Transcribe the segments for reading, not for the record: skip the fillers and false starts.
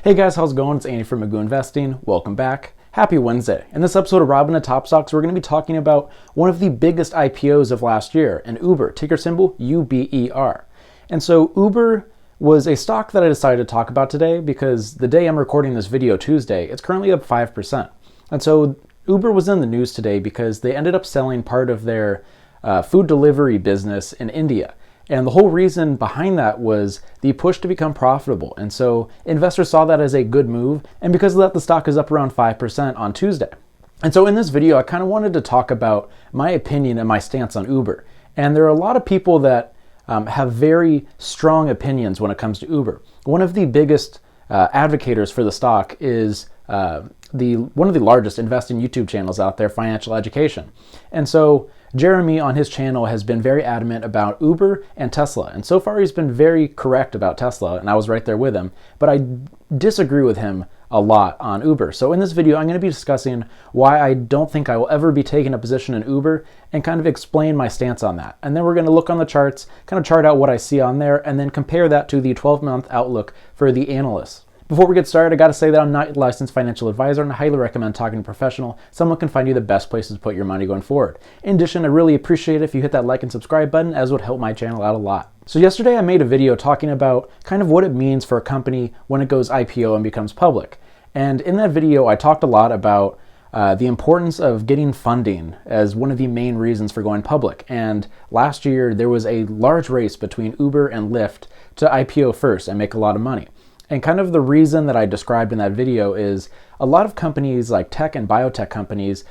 Hey guys, how's it going? It's Andy from MagooInvesting. Welcome back. Happy Wednesday. In this episode of Robinhood Top Stocks, we're going to be talking about one of the biggest IPOs of last year, an Uber, ticker symbol UBER. And so Uber was a stock that I decided to talk about today because the day I'm recording this video, Tuesday, it's currently up 5%. And so Uber was in the news today because they ended up selling part of their food delivery business in India. And the whole reason behind that was the push to become profitable. And so investors saw that as a good move. And because of that, the stock is up around 5% on Tuesday. And so in this video, I kind of wanted to talk about my opinion and my stance on Uber. And there are a lot of people that have very strong opinions when it comes to Uber. One of the biggest advocates for the stock is one of the largest investing YouTube channels out there, Financial Education. And so Jeremy on his channel has been very adamant about Uber and Tesla. And so far he's been very correct about Tesla, and I was right there with him. But I disagree with him a lot on Uber. So in this video, I'm going to be discussing why I don't think I will ever be taking a position in Uber and kind of explain my stance on that. And then we're going to look on the charts, kind of chart out what I see on there, and then compare that to the 12-month outlook for the analysts. Before we get started, I got to say that I'm not a licensed financial advisor, and I highly recommend talking to a professional. Someone can find you the best places to put your money going forward. In addition, I really appreciate it if you hit that like and subscribe button, as it would help my channel out a lot. So yesterday I made a video talking about kind of what it means for a company when it goes IPO and becomes public. And in that video, I talked a lot about the importance of getting funding as one of the main reasons for going public. And last year, there was a large race between Uber and Lyft to IPO first and make a lot of money. And kind of the reason that I described in that video is a lot of companies like tech and biotech companies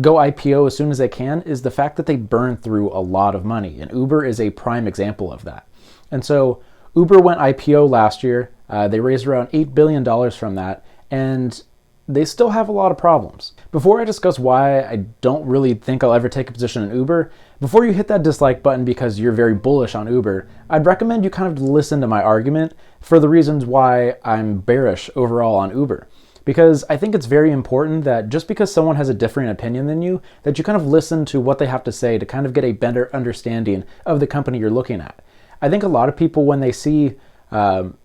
go IPO as soon as they can is the fact that they burn through a lot of money. And Uber is a prime example of that. And so Uber went IPO last year. They raised around $8 billion from that. And they still have a lot of problems. Before I discuss why I don't really think I'll ever take a position in Uber, before you hit that dislike button because you're very bullish on Uber, I'd recommend you kind of listen to my argument for the reasons why I'm bearish overall on Uber. Because I think it's very important that just because someone has a different opinion than you, that you kind of listen to what they have to say to kind of get a better understanding of the company you're looking at. I think a lot of people, when they see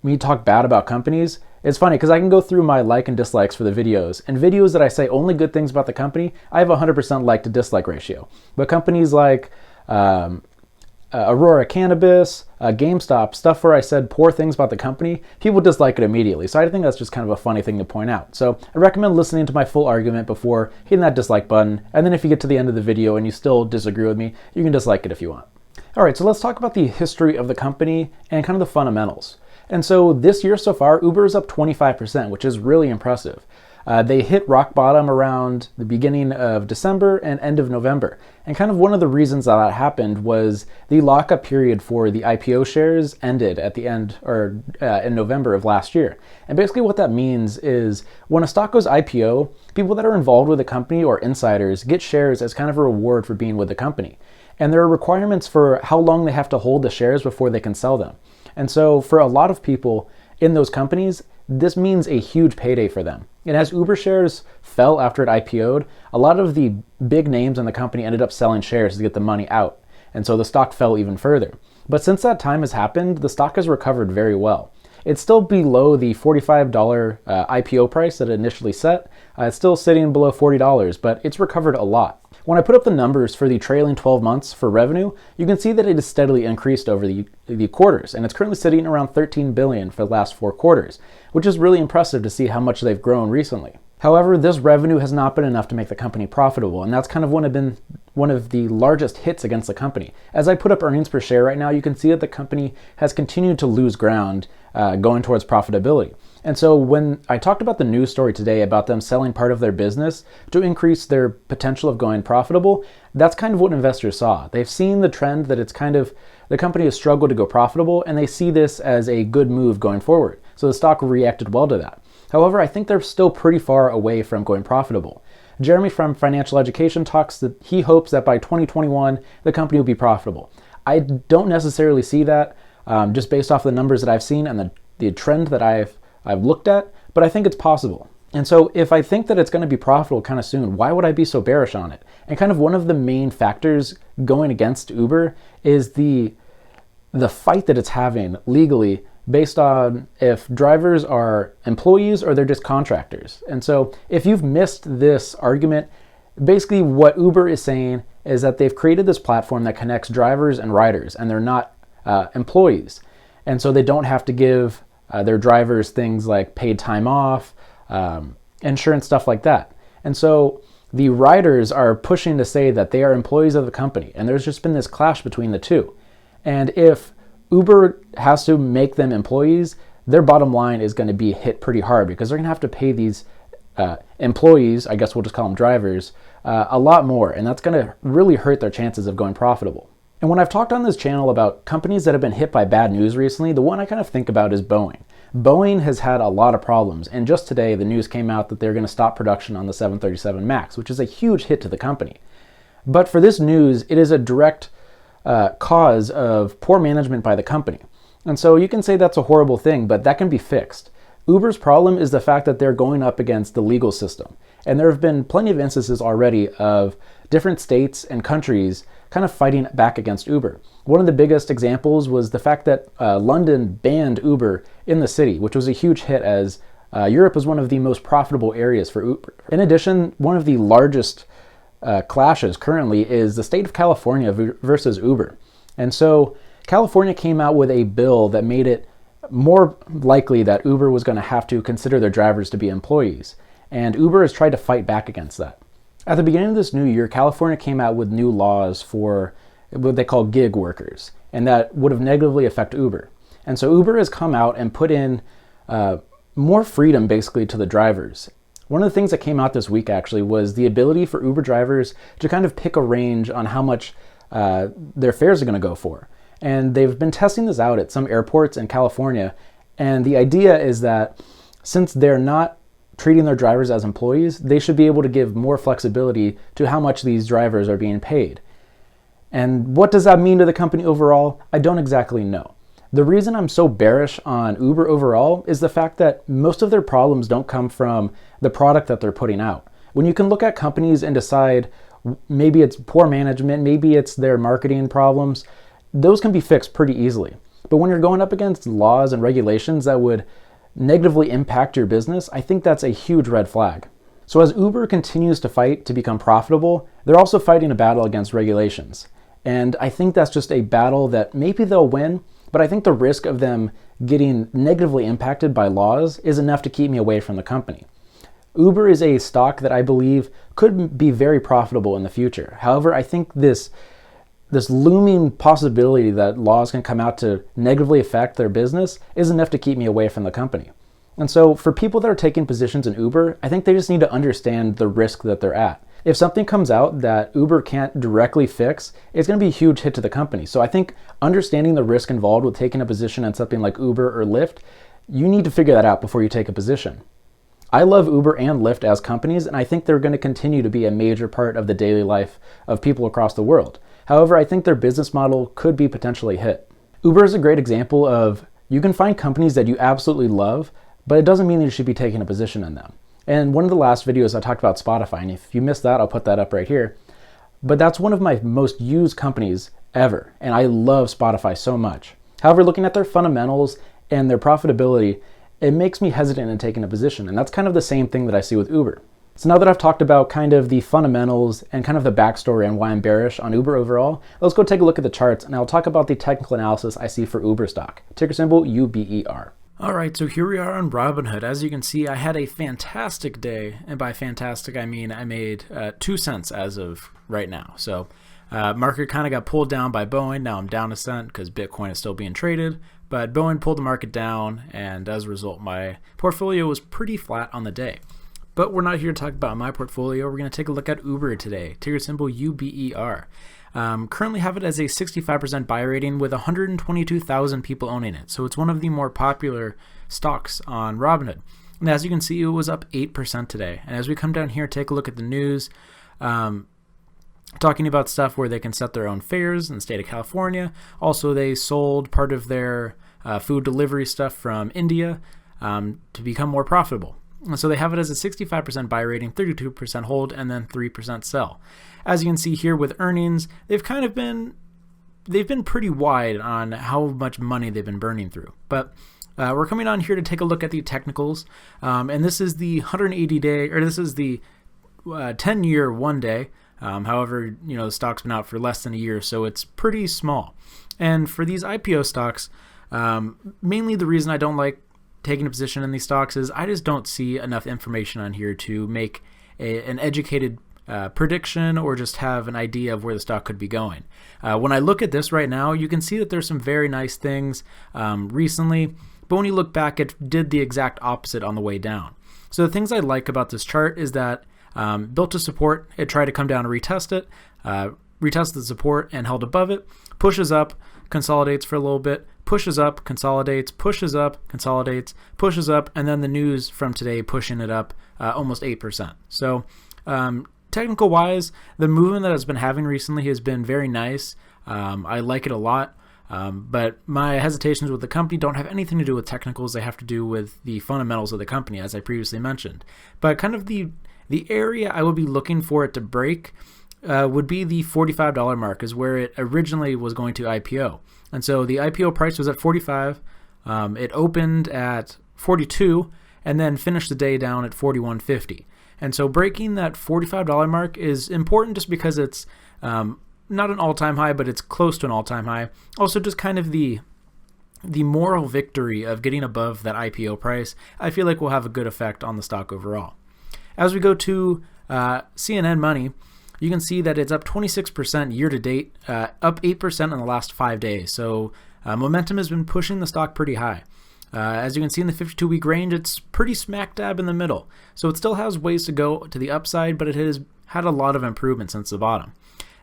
me talk bad about companies, it's funny because I can go through my like and dislikes for the videos, and videos that I say only good things about the company, I have a 100% like to dislike ratio. But companies like Aurora Cannabis, GameStop, stuff where I said poor things about the company, people dislike it immediately. So I think that's just kind of a funny thing to point out. So I recommend listening to my full argument before hitting that dislike button. And then if you get to the end of the video and you still disagree with me, you can dislike it if you want. All right, so let's talk about the history of the company and kind of the fundamentals. And so this year so far, Uber is up 25%, which is really impressive. They hit rock bottom around the beginning of December and end of November. And kind of one of the reasons that happened was the lockup period for the IPO shares ended at the end or in November of last year. And basically what that means is when a stock goes IPO, people that are involved with the company or insiders get shares as kind of a reward for being with the company. And there are requirements for how long they have to hold the shares before they can sell them. And so for a lot of people in those companies, this means a huge payday for them. And as Uber shares fell after it IPO'd, a lot of the big names in the company ended up selling shares to get the money out. And so the stock fell even further. But since that time has happened, the stock has recovered very well. It's still below the $45 IPO price that it initially set. It's still sitting below $40, but it's recovered a lot. When I put up the numbers for the trailing 12 months for revenue, you can see that it has steadily increased over the quarters, and it's currently sitting around $13 billion for the last 4 quarters, which is really impressive to see how much they've grown recently. However, this revenue has not been enough to make the company profitable, and that's kind of been one of the largest hits against the company. As I put up earnings per share right now, you can see that the company has continued to lose ground going towards profitability. And so when I talked about the news story today about them selling part of their business to increase their potential of going profitable, that's kind of what investors saw. They've seen the trend that it's kind of, the company has struggled to go profitable, and they see this as a good move going forward. So the stock reacted well to that. However, I think they're still pretty far away from going profitable. Jeremy from Financial Education talks that he hopes that by 2021, the company will be profitable. I don't necessarily see that just based off the numbers that I've seen and the trend that I've looked at, but I think it's possible. And so if I think that it's going to be profitable kind of soon, why would I be so bearish on it? And kind of one of the main factors going against Uber is the fight that it's having legally based on if drivers are employees or they're just contractors. And so if you've missed this argument, basically what Uber is saying is that they've created this platform that connects drivers and riders, and they're not employees. And so they don't have to give their drivers things like paid time off, insurance, stuff like that. And so the riders are pushing to say that they are employees of the company, and there's just been this clash between the two. And if Uber has to make them employees, their bottom line is going to be hit pretty hard because they're going to have to pay these employees, I guess we'll just call them drivers, a lot more, and that's going to really hurt their chances of going profitable. And when I've talked on this channel about companies that have been hit by bad news recently, the one I kind of think about is Boeing. Boeing has had a lot of problems, and just today the news came out that they're going to stop production on the 737 MAX, which is a huge hit to the company. But for this news, it is a direct cause of poor management by the company. And so you can say that's a horrible thing, but that can be fixed. Uber's problem is the fact that they're going up against the legal system. And there have been plenty of instances already of different states and countries kind of fighting back against Uber. One of the biggest examples was the fact that London banned Uber in the city, which was a huge hit as Europe is one of the most profitable areas for Uber. In addition, one of the largest clashes currently is the state of California versus Uber. And so California came out with a bill that made it more likely that Uber was going to have to consider their drivers to be employees. And Uber has tried to fight back against that. At the beginning of this new year, California came out with new laws for what they call gig workers, and that would have negatively affected Uber. And so Uber has come out and put in more freedom basically to the drivers. One of the things that came out this week actually was the ability for Uber drivers to kind of pick a range on how much their fares are going to go for. And they've been testing this out at some airports in California. And the idea is that since they're not treating their drivers as employees, they should be able to give more flexibility to how much these drivers are being paid. And what does that mean to the company overall? I don't exactly know. The reason I'm so bearish on Uber overall is the fact that most of their problems don't come from the product that they're putting out. When you can look at companies and decide maybe it's poor management, maybe it's their marketing problems, those can be fixed pretty easily. But when you're going up against laws and regulations that would negatively impact your business, I think that's a huge red flag. So as Uber continues to fight to become profitable, they're also fighting a battle against regulations. And I think that's just a battle that maybe they'll win, but I think the risk of them getting negatively impacted by laws is enough to keep me away from the company. Uber is a stock that I believe could be very profitable in the future. However, I think this looming possibility that laws can come out to negatively affect their business is enough to keep me away from the company. And so for people that are taking positions in Uber, I think they just need to understand the risk that they're at. If something comes out that Uber can't directly fix, it's going to be a huge hit to the company. So I think understanding the risk involved with taking a position in something like Uber or Lyft, you need to figure that out before you take a position. I love Uber and Lyft as companies, and I think they're going to continue to be a major part of the daily life of people across the world. However, I think their business model could be potentially hit. Uber is a great example of you can find companies that you absolutely love, but it doesn't mean that you should be taking a position in them. And one of the last videos I talked about Spotify, and if you missed that, I'll put that up right here. But that's one of my most used companies ever, and I love Spotify so much. However, looking at their fundamentals and their profitability, it makes me hesitant in taking a position, and that's kind of the same thing that I see with Uber. So now that I've talked about kind of the fundamentals and kind of the backstory and why I'm bearish on Uber overall, let's go take a look at the charts, and I'll talk about the technical analysis I see for Uber stock. Ticker symbol UBER. All right, so here we are on Robinhood. As you can see, I had a fantastic day, and by fantastic, I mean I made 2 cents as of right now. So market kind of got pulled down by Boeing. Now I'm down a cent because Bitcoin is still being traded, but Boeing pulled the market down, and as a result, my portfolio was pretty flat on the day. But we're not here to talk about my portfolio. We're going to take a look at Uber today, ticker symbol UBER. Currently have it as a 65% buy rating with 122,000 people owning it. So it's one of the more popular stocks on Robinhood. And as you can see, it was up 8% today. And as we come down here, take a look at the news, talking about stuff where they can set their own fares in the state of California. Also, they sold part of their food delivery stuff from India to become more profitable. And so they have it as a 65% buy rating, 32% hold, and then 3% sell. As you can see here with earnings, they've been pretty wide on how much money they've been burning through. But We're coming on here to take a look at the technicals, and this is the 180-day, or this is the 10-year 1 day. However, the stock's been out for less than a year, so it's pretty small. And for these IPO stocks, mainly the reason I don't like taking a position in these stocks is I just don't see enough information on here to make an educated prediction or just have an idea of where the stock could be going. When I look at this right now, you can see that there's some very nice things recently, but when you look back, it did the exact opposite on the way down. So the things I like about this chart is that built to support, it tried to come down and retest it, retested the support and held above it, pushes up, consolidates for a little bit, pushes up, consolidates, pushes up, consolidates, pushes up, and then the news from today pushing it up almost 8%. So technical wise, the movement that it's been having recently has been very nice. I like it a lot. But my hesitations with the company don't have anything to do with technicals. They have to do with the fundamentals of the company, as I previously mentioned. But kind of the area I would be looking for it to break would be the $45 mark, is where it originally was going to IPO. And so the IPO price was at 45. It opened at 42 and then finished the day down at 41.50. And so breaking that $45 mark is important just because it's not an all-time high, but it's close to an all-time high. Also, just kind of the moral victory of getting above that IPO price, I feel like will have a good effect on the stock overall. As we go to CNN Money, you can see that it's up 26% year to date, up 8% in the last 5 days. So momentum has been pushing the stock pretty high. As you can see in the 52-week range, it's pretty smack dab in the middle. So it still has ways to go to the upside, but it has had a lot of improvement since the bottom.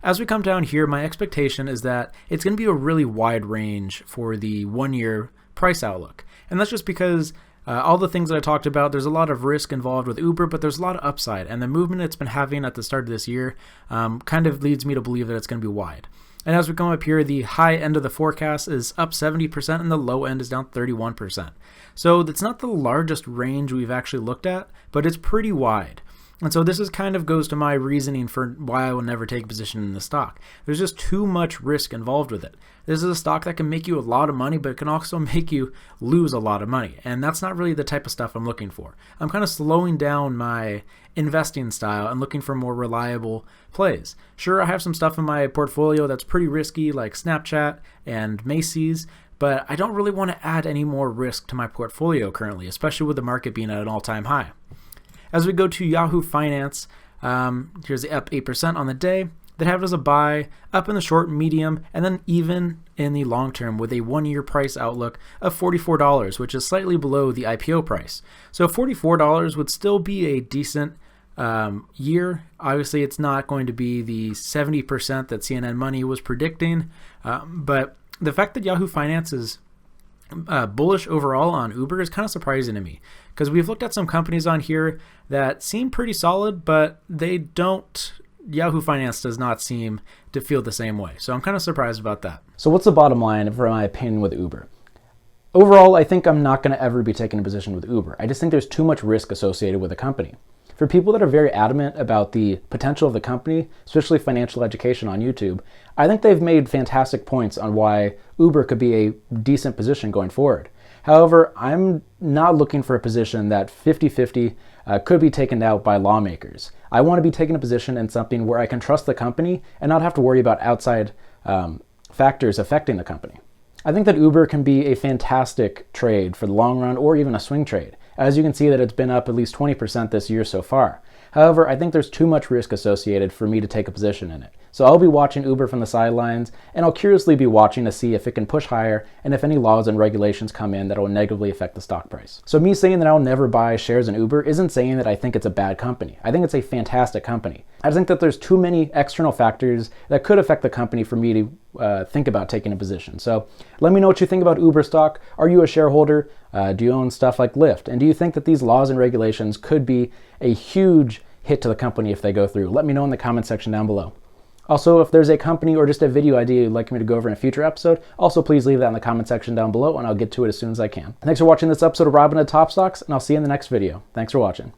As we come down here, my expectation is that it's going to be a really wide range for the 1 year price outlook. And that's just because all the things that I talked about, there's a lot of risk involved with Uber, but there's a lot of upside. And the movement it's been having at the start of this year kind of leads me to believe that it's going to be wide. And as we come up here, the high end of the forecast is up 70% and the low end is down 31%. So it's not the largest range we've actually looked at, but it's pretty wide. And so this is kind of goes to my reasoning for why I will never take a position in the stock. There's just too much risk involved with it. This is a stock that can make you a lot of money, but it can also make you lose a lot of money. And that's not really the type of stuff I'm looking for. I'm kind of slowing down my investing style and looking for more reliable plays. Sure, I have some stuff in my portfolio that's pretty risky, like Snapchat and Macy's, but I don't really want to add any more risk to my portfolio currently, especially with the market being at an all-time high. As we go to Yahoo Finance, here's the up 8% on the day. That have it as a buy, up in the short, medium, and then even in the long term with a 1 year price outlook of $44, which is slightly below the IPO price. So $44 would still be a decent year. Obviously, it's not going to be the 70% that CNN Money was predicting, but the fact that Yahoo Finance is bullish overall on Uber is kind of surprising to me, because we've looked at some companies on here that seem pretty solid, but they don't. Yahoo Finance does not seem to feel the same way. So I'm kind of surprised about that. So what's the bottom line for my opinion with Uber? Overall, I think I'm not going to ever be taking a position with Uber. I just think there's too much risk associated with a company. For people that are very adamant about the potential of the company, especially financial education on YouTube, I think they've made fantastic points on why Uber could be a decent position going forward. However, I'm not looking for a position that 50-50 could be taken out by lawmakers. I want to be taking a position in something where I can trust the company and not have to worry about outside factors affecting the company. I think that Uber can be a fantastic trade for the long run, or even a swing trade. As you can see that it's been up at least 20% this year so far. However, I think there's too much risk associated for me to take a position in it. So I'll be watching Uber from the sidelines, and I'll curiously be watching to see if it can push higher and if any laws and regulations come in that will negatively affect the stock price. So me saying that I'll never buy shares in Uber isn't saying that I think it's a bad company. I think it's a fantastic company. I think that there's too many external factors that could affect the company for me to think about taking a position. So let me know what you think about Uber stock. Are you a shareholder? Do you own stuff like Lyft? And do you think that these laws and regulations could be a huge hit to the company if they go through? Let me know in the comment section down below. Also, if there's a company or just a video idea you'd like me to go over in a future episode, also please leave that in the comment section down below and I'll get to it as soon as I can. Thanks for watching this episode of Robinhood Top Stocks, and I'll see you in the next video. Thanks for watching.